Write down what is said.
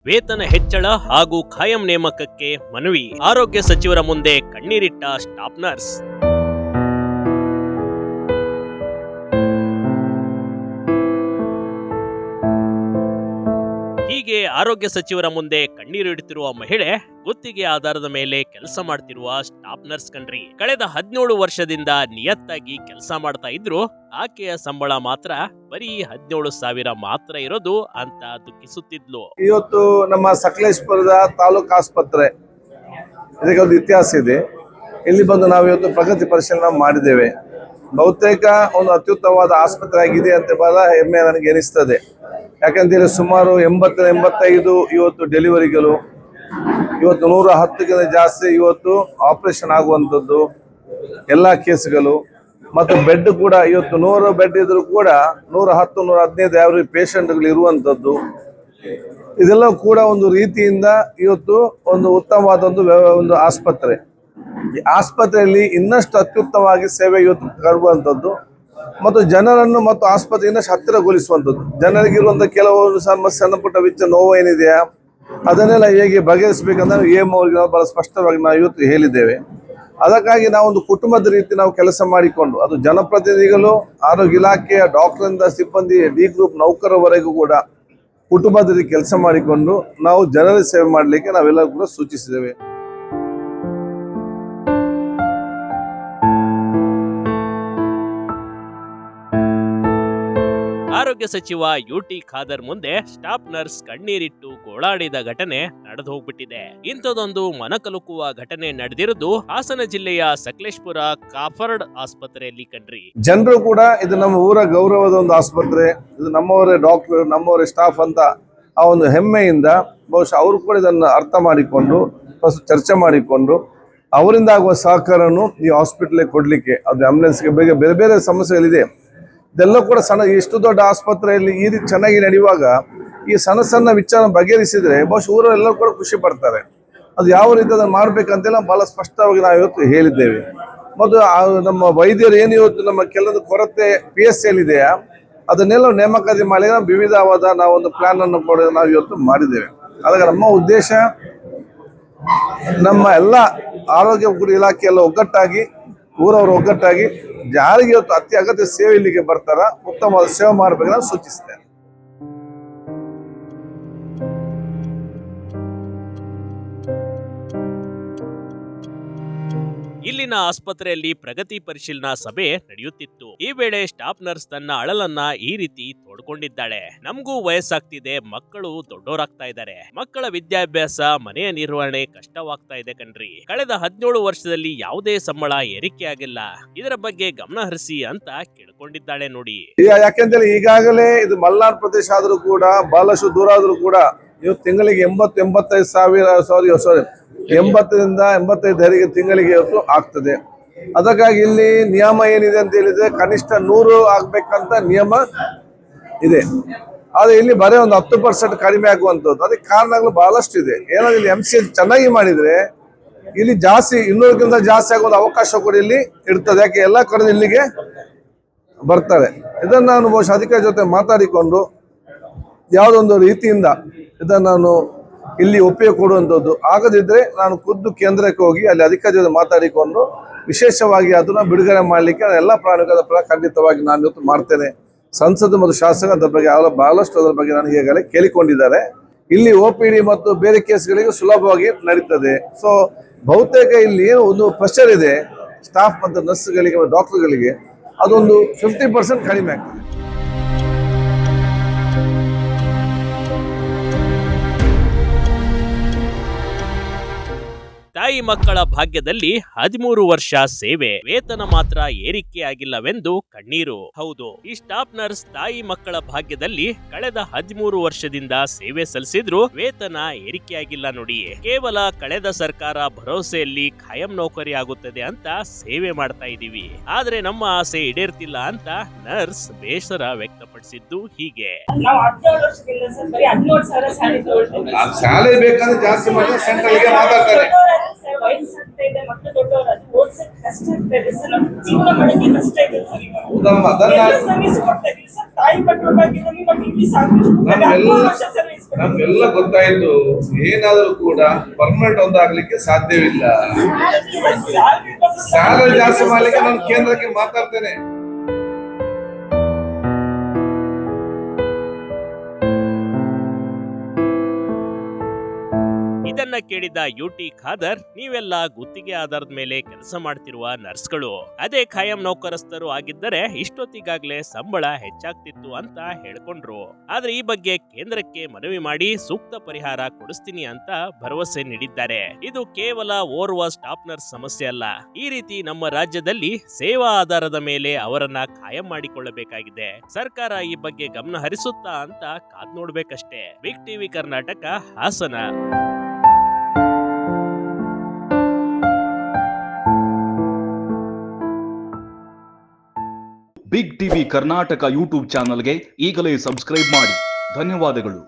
ವೇತನ ಹೆಚ್ಚಳ ಹಾಗೂ ಖಾಯಂ ನೇಮಕಕ್ಕೆ ಮನವಿ. ಆರೋಗ್ಯ ಸಚಿವರ ಮುಂದೆ ಕಣ್ಣೀರಿಟ್ಟ ಸ್ಟಾಫ್ ನರ್ಸ್. ಹೀಗೆ ಆರೋಗ್ಯ ಸಚಿವರ ಮುಂದೆ ಕಣ್ಣೀರಿಡುತ್ತಿರುವ ಮಹಿಳೆ ಗುತ್ತಿಗೆ ಆಧಾರದ ಮೇಲೆ ಕೆಲಸ ಮಾಡ್ತಿರುವ ಸ್ಟಾಫ್ ನರ್ಸ್ ಕಣ್ರಿ. ಕಳೆದ 17 ವರ್ಷದಿಂದ ನಿಯತ್ತಾಗಿ ಕೆಲಸ ಮಾಡ್ತಾ ಇದ್ರು ಆಕೆಯ ಸಂಬಳ ಮಾತ್ರ ಬರೀ 17,000 ಮಾತ್ರ ಇರೋದು ಅಂತ ದುಃಖಿಸುತ್ತಿದ್ಲು. ಇವತ್ತು ನಮ್ಮ ಸಕಲೇಶ್ಪುರದ ತಾಲೂಕು ಆಸ್ಪತ್ರೆ ಇದಕ್ಕೆ ಒಂದು ಇತಿಹಾಸ ಇದೆ. ಇಲ್ಲಿ ಬಂದು ನಾವು ಇವತ್ತು ಪ್ರಗತಿ ಪರಿಶೀಲನೆ ಮಾಡಿದ್ದೇವೆ. ಬಹುತೇಕ ಒಂದು ಅತ್ಯುತ್ತಮವಾದ ಆಸ್ಪತ್ರೆ ಆಗಿದೆ ಅಂತ ಬಹಳ ಹೆಮ್ಮೆ ನನಗೆ ಎನಿಸ್ತದೆ. ಯಾಕಂತೇಳಿ ಸುಮಾರು 80-85 ಇವತ್ತು ಡೆಲಿವರಿಗಳು, ಇವತ್ತು 110ಕ್ಕಿಂತ ಜಾಸ್ತಿ ಇವತ್ತು ಆಪರೇಷನ್ ಆಗುವಂಥದ್ದು ಎಲ್ಲ ಕೇಸ್ಗಳು, ಮತ್ತು ಬೆಡ್ ಕೂಡ ಇವತ್ತು 100 ಬೆಡ್ ಇದ್ರೂ ಕೂಡ 110-115 ಯಾವ್ದು ಪೇಷಂಟ್ಗಳು ಇರುವಂಥದ್ದು. ಇದೆಲ್ಲ ಕೂಡ ಒಂದು ರೀತಿಯಿಂದ ಇವತ್ತು ಒಂದು ಉತ್ತಮವಾದ ಒಂದು ಆಸ್ಪತ್ರೆ. ಈ ಆಸ್ಪತ್ರೆಯಲ್ಲಿ ಇನ್ನಷ್ಟು ಅತ್ಯುತ್ತಮವಾಗಿ ಸೇವೆ ಇವತ್ತು ಕರುವಂಥದ್ದು ಮತ್ತು ಜನರನ್ನು ಮತ್ತು ಆಸ್ಪತ್ರೆಯಿಂದ ಹತ್ತಿರಗೊಳಿಸುವಂಥದ್ದು. ಜನರಿಗಿರುವಂಥ ಕೆಲವೊಂದು ಸಣ್ಣ ಪುಟ್ಟ ವೆಚ್ಚ ನೋವು ಏನಿದೆಯಾ ಅದನ್ನೆಲ್ಲ ಹೇಗೆ ಬಗೆಹರಿಸಬೇಕಂದ್ರೆ ಅವರಿಗೆ ನಾವು ಬಹಳ ಸ್ಪಷ್ಟವಾಗಿ ನಾವು ಇವತ್ತು ಹೇಳಿದ್ದೇವೆ. ಅದಕ್ಕಾಗಿ ನಾವು ಒಂದು ಕುಟುಂಬದ ರೀತಿ ನಾವು ಕೆಲಸ ಮಾಡಿಕೊಂಡು, ಅದು ಜನಪ್ರತಿನಿಧಿಗಳು, ಆರೋಗ್ಯ ಇಲಾಖೆಯ ಡಾಕ್ಟರಿಂದ ಸಿಬ್ಬಂದಿ, ಡಿ ಗ್ರೂಪ್ ನೌಕರವರೆಗೂ ಕೂಡ ಕುಟುಂಬದ ರೀತಿ ಕೆಲಸ ಮಾಡಿಕೊಂಡು ನಾವು ಜನರ ಸೇವೆ ಮಾಡಲಿಕ್ಕೆ ನಾವೆಲ್ಲರೂ ಕೂಡ ಸೂಚಿಸಿದ್ದೇವೆ. ಆರೋಗ್ಯ ಸಚಿವ ಯುಟಿ ಖಾದರ್ ಮುಂದೆ ಸ್ಟಾಫ್ ನರ್ಸ್ ಕಣ್ಣೀರಿಟ್ಟು ಗೋಳಾಡಿದ ಘಟನೆ ನಡೆದು ಹೋಗ್ಬಿಟ್ಟಿದೆ. ಇಂಥದೊಂದು ಮನಕಲುಕುವ ಘಟನೆ ನಡೆದಿರುವುದು ಹಾಸನ ಜಿಲ್ಲೆಯ ಸಕಲೇಶ್ಪುರ ಕಾಫರ್ಡ್ ಆಸ್ಪತ್ರೆಯಲ್ಲಿ ಕಣ್ರಿ. ಜನರು ಕೂಡ ಇದು ನಮ್ಮ ಊರ ಗೌರವದ ಒಂದು ಆಸ್ಪತ್ರೆ, ಇದು ನಮ್ಮವರೇ ಡಾಕ್ಟರ್, ನಮ್ಮವರೇ ಸ್ಟಾಫ್ ಅಂತ ಆ ಒಂದು ಹೆಮ್ಮೆಯಿಂದ ಬಹುಶಃ ಅವರು ಕೂಡ ಇದನ್ನು ಅರ್ಥ ಮಾಡಿಕೊಂಡು ಚರ್ಚೆ ಮಾಡಿಕೊಂಡು ಅವರಿಂದ ಆಗುವ ಸಹಕಾರವನ್ನು ಈ ಹಾಸ್ಪಿಟಲ್ಗೆ ಕೊಡ್ಲಿಕ್ಕೆ, ಅದು ಆಂಬುಲೆನ್ಸ್ಗೆ ಬೇರೆ ಬೇರೆ ಸಮಸ್ಯೆಗಳಿದೆ, ಇದೆಲ್ಲ ಕೂಡ ಸಣ್ಣ ಇಷ್ಟು ದೊಡ್ಡ ಆಸ್ಪತ್ರೆಯಲ್ಲಿ ಈ ರೀತಿ ಚೆನ್ನಾಗಿ ನಡೆಯುವಾಗ ಈ ಸಣ್ಣ ವಿಚಾರ ಬಗೆಹರಿಸಿದ್ರೆ ಬಹುಶಃ ಊರೆಲ್ಲರೂ ಕೂಡ ಖುಷಿ ಪಡ್ತಾರೆ. ಅದು ಯಾವ ರೀತಿ ಅದನ್ನು ಮಾಡ್ಬೇಕಂತೆಲ್ಲ ಬಹಳ ಸ್ಪಷ್ಟವಾಗಿ ನಾವು ಇವತ್ತು ಹೇಳಿದ್ದೇವೆ. ಮತ್ತು ನಮ್ಮ ವೈದ್ಯರು ಏನು ಇವತ್ತು ನಮ್ಮ ಕೆಲವೊಂದು ಕೊರತೆ PSC ಇದೆಯಾ ಅದನ್ನೆಲ್ಲ ನೇಮಕಾತಿ ಮಾಡಿ ವಿವಿಧವಾದ ನಾವು ಒಂದು ಪ್ಲಾನ್ ಅನ್ನು ಕೂಡ ನಾವು ಇವತ್ತು ಮಾಡಿದ್ದೇವೆ. ಆದಾಗ ನಮ್ಮ ಉದ್ದೇಶ ನಮ್ಮ ಎಲ್ಲ ಆರೋಗ್ಯ ಇಲಾಖೆಯೆಲ್ಲ ಒಗ್ಗಟ್ಟಾಗಿ, ಊರವರು ಒಗ್ಗಟ್ಟಾಗಿ ಯಾರಿಗೆ ಇವತ್ತು ಅತಿ ಅಗತ್ಯ ಸೇವೆ ಇಲ್ಲಿಗೆ ಬರ್ತಾರ ಉತ್ತಮವಾದ ಸೇವೆ ಮಾಡಬೇಕಂತ ಸೂಚಿಸ್ತೇನೆ. ಇಲ್ಲಿನ ಆಸ್ಪತ್ರೆಯಲ್ಲಿ ಪ್ರಗತಿ ಪರಿಶೀಲನಾ ಸಭೆ ನಡೆಯುತ್ತಿತ್ತು. ಈ ವೇಳೆ ಸ್ಟಾಫ್ ನರ್ಸ್ ತನ್ನ ಅಳಲನ್ನ ಈ ರೀತಿ ತೋಡ್ಕೊಂಡಿದ್ದಾಳೆ. ನಮಗೂ ವಯಸ್ಸಾಗ್ತಿದೆ, ಮಕ್ಕಳು ದೊಡ್ಡವರಾಗ್ತಾ ಇದ್ದಾರೆ, ಮಕ್ಕಳ ವಿದ್ಯಾಭ್ಯಾಸ, ಮನೆಯ ನಿರ್ವಹಣೆ ಕಷ್ಟವಾಗ್ತಾ ಇದೆ ಕಣ್ರಿ. ಕಳೆದ 17 ವರ್ಷದಲ್ಲಿ ಯಾವುದೇ ಸಂಬಳ ಏರಿಕೆ ಆಗಿಲ್ಲ, ಇದರ ಬಗ್ಗೆ ಗಮನ ಹರಿಸಿ ಅಂತ ಕೇಳ್ಕೊಂಡಿದ್ದಾಳೆ ನೋಡಿ. ಯಾಕೆಂದ್ರೆ ಈಗಾಗಲೇ ಇದು ಮಲ್ನಾಡ್ ಪ್ರದೇಶ ಆದ್ರೂ ಕೂಡ ಬಹಳಷ್ಟು ದೂರ ಆದ್ರೂ ಕೂಡ ಇವತ್ತು ತಿಂಗಳಿಗೆ 80-85 ತಿಂಗಳಿಗೆ ಇವತ್ತು ಆಗ್ತದೆ. ಅದಕ್ಕಾಗಿ ಇಲ್ಲಿ ನಿಯಮ ಏನಿದೆ ಅಂತ ಹೇಳಿದ್ರೆ ಕನಿಷ್ಠ 100 ಆಗ್ಬೇಕಂತ ನಿಯಮ ಇದೆ. ಆದ್ರೆ ಇಲ್ಲಿ ಬರೀ ಒಂದು 10% ಕಡಿಮೆ ಆಗುವಂಥದ್ದು. ಅದಕ್ಕೆ ಕಾರಣಗಳು ಬಹಳಷ್ಟು ಇದೆ. ಏನಾದ್ರು ಇಲ್ಲಿ MCH ಚೆನ್ನಾಗಿ ಮಾಡಿದ್ರೆ ಇಲ್ಲಿ ಜಾಸ್ತಿ 200ಕ್ಕಿಂತ ಜಾಸ್ತಿ ಆಗೋದು ಅವಕಾಶ ಕೂಡ ಇಲ್ಲಿ ಇರ್ತದೆ. ಯಾಕೆ ಎಲ್ಲ ಕಡೆ ಇಲ್ಲಿಗೆ ಬರ್ತಾರೆ. ಇದನ್ನು ನಾನು ಬಹುಶಃ ಅಧಿಕಾರಿ ಜೊತೆ ಮಾತಾಡಿಕೊಂಡು ಯಾವುದೊಂದು ರೀತಿಯಿಂದ ಇದನ್ನು ನಾನು ಇಲ್ಲಿ ಒಪ್ಪಿಗೆ ಕೊಡುವಂಥದ್ದು ಆಗದಿದ್ರೆ ನಾನು ಖುದ್ದು ಕೇಂದ್ರಕ್ಕೆ ಹೋಗಿ ಅಲ್ಲಿ ಅಧಿಕಾರಿ ಜೊತೆ ಮಾತಾಡಿಕೊಂಡು ವಿಶೇಷವಾಗಿ ಅದನ್ನ ಬಿಡುಗಡೆ ಮಾಡಲಿಕ್ಕೆ ಎಲ್ಲ ಪ್ರಾಣಿಗಳ ಖಂಡಿತವಾಗಿ ನಾನು ಇವತ್ತು ಮಾಡ್ತೇನೆ. ಸಂಸತ್ತು ಮತ್ತು ಶಾಸಕ ಅದರ ಬಗ್ಗೆ ಬಹಳಷ್ಟು ಅದರ ಬಗ್ಗೆ ನನಗೆ ಈಗಾಗಲೇ ಕೇಳಿಕೊಂಡಿದ್ದಾರೆ. ಇಲ್ಲಿ OPD ಮತ್ತು ಬೇರೆ ಕೇಸ್ಗಳಿಗೆ ಸುಲಭವಾಗಿ ನಡೀತದೆ. ಸೊ ಬಹುತೇಕ ಇಲ್ಲಿ ಏನು ಒಂದು ಪ್ರೆಷರ್ ಇದೆ ಸ್ಟಾಫ್ ಮತ್ತು ನರ್ಸ್ಗಳಿಗೆ ಮತ್ತು ಡಾಕ್ಟರ್ಗಳಿಗೆ, ಅದೊಂದು 50% ಕಡಿಮೆ ಆಗ್ತದೆ. ತಾಯಿ ಮಕ್ಕಳ ಭಾಗ್ಯದಲ್ಲಿ 13 ವರ್ಷ ಸೇವೆ, ವೇತನ ಮಾತ್ರ ಏರಿಕೆ ಆಗಿಲ್ಲವೆಂದು ಕಣ್ಣೀರು. ಹೌದು, ಈ ಸ್ಟಾಫ್ ನರ್ಸ್ ತಾಯಿ ಮಕ್ಕಳ ಭಾಗ್ಯದಲ್ಲಿ ಕಳೆದ 13 ವರ್ಷದಿಂದ ಸೇವೆ ಸಲ್ಲಿಸಿದ್ರು ವೇತನ ಏರಿಕೆಯಾಗಿಲ್ಲ ನೋಡಿ. ಕೇವಲ ಕಳೆದ ಸರ್ಕಾರ ಭರವಸೆಯಲ್ಲಿ ಖಾಯಂ ನೌಕರಿ ಆಗುತ್ತದೆ ಅಂತ ಸೇವೆ ಮಾಡ್ತಾ ಇದೀವಿ, ಆದ್ರೆ ನಮ್ಮ ಆಸೆ ಈಡೇರ್ತಿಲ್ಲ ಅಂತ ನರ್ಸ್ ಬೇಸರ ವ್ಯಕ್ತಪಡಿಸಿದ್ದು ಹೀಗೆ. ವಯಸ್ಸಾಗ್ತಾ ಇದೆ, ಮಕ್ಕಳು ದೊಡ್ಡವರಾದ್ರು ಓದ್ಸಕ್ ಕಷ್ಟ ಆಗ್ತಾ ಇದೆ ಸರ್, ನಮ್ಮ ಜೀವನ ಮಾಡೋಕೆ ಕಷ್ಟ ಇದೆ ಸರ್. ಸರ್ವಿಸ್ ಕೊಡ್ತಾ ಇದೀವಿ ಸರ್, ತಾಯಿ ಮಕ್ಕಳ ಬಗ್ಗೆ ನಮ್ಗೆ ಇಲ್ಲಿ ಸರ್ವಿಸ್ ಕೊಡ್ತಾ 13 ವರ್ಷ ಸರ್ವಿಸ್ ನಮ್ಗೆಲ್ಲ ಗೊತ್ತಾಯ್ತು, ಏನಾದರೂ ಕೂಡ ಪರ್ಮನೆಂಟ್ ಒಂದಾಗ್ಲಿಕ್ಕೆ ಸಾಧ್ಯವಿಲ್ಲ. ಸ್ಯಾಲರಿ ಜಾಸ್ತಿ ಮಾಡ್ಲಿಕ್ಕೆ ನಾನು ಕೇಂದ್ರಕ್ಕೆ ಮಾತಾಡ್ತೇನೆ. ಇದನ್ನ ಕೇಳಿದ ಯುಟಿ ಖಾದರ್, ನೀವೆಲ್ಲ ಗುತ್ತಿಗೆ ಆಧಾರದ ಮೇಲೆ ಕೆಲಸ ಮಾಡ್ತಿರುವ ನರ್ಸ್ಗಳು, ಅದೇ ಖಾಯಂ ನೌಕರಸ್ಥರು ಆಗಿದ್ದರೆ ಇಷ್ಟೊತ್ತಿಗಾಗ್ಲೇ ಸಂಬಳ ಹೆಚ್ಚಾಗ್ತಿತ್ತು ಅಂತ ಹೇಳ್ಕೊಂಡ್ರು. ಆದ್ರೆ ಈ ಬಗ್ಗೆ ಕೇಂದ್ರಕ್ಕೆ ಮನವಿ ಮಾಡಿ ಸೂಕ್ತ ಪರಿಹಾರ ಕೊಡಿಸ್ತೀನಿ ಅಂತ ಭರವಸೆ ನೀಡಿದ್ದಾರೆ. ಇದು ಕೇವಲ ಓರ್ವ ಸ್ಟಾಫ್ ನರ್ಸ್ ಸಮಸ್ಯೆ ಅಲ್ಲ. ಈ ರೀತಿ ನಮ್ಮ ರಾಜ್ಯದಲ್ಲಿ ಸೇವಾ ಆಧಾರದ ಮೇಲೆ ಅವರನ್ನ ಖಾಯಂ ಮಾಡಿಕೊಳ್ಳಬೇಕಾಗಿದೆ. ಸರ್ಕಾರ ಈ ಬಗ್ಗೆ ಗಮನ ಹರಿಸುತ್ತಾ ಅಂತ ಕಾದ್ ನೋಡ್ಬೇಕಷ್ಟೇ. Big TV Karnataka, Hassan. Big TV Karnataka YouTube ಚಾನಲ್ಗೆ ಈಗಲೇ ಸಬ್ಸ್ಕ್ರೈಬ್ ಮಾಡಿ. ಧನ್ಯವಾದಗಳು.